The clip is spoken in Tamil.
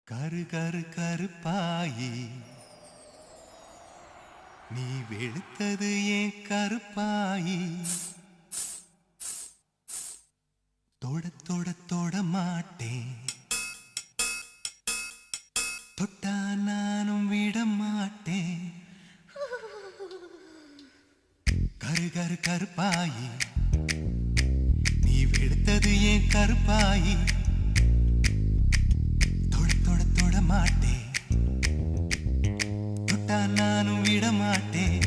கரு கரு கருப்பாயி நீ வெளுத்தது ஏன் கருப்பாயி தொட தொட தொட மாட்டேன் தொட்டா நானும் விட மாட்டேன் கரு கரு கருப்பாயி நீ வெளுத்தது ஏன் கருப்பாயி தொட தொட தொட மாட்டேன் தொட்டா நானும் விட மாட்டேன்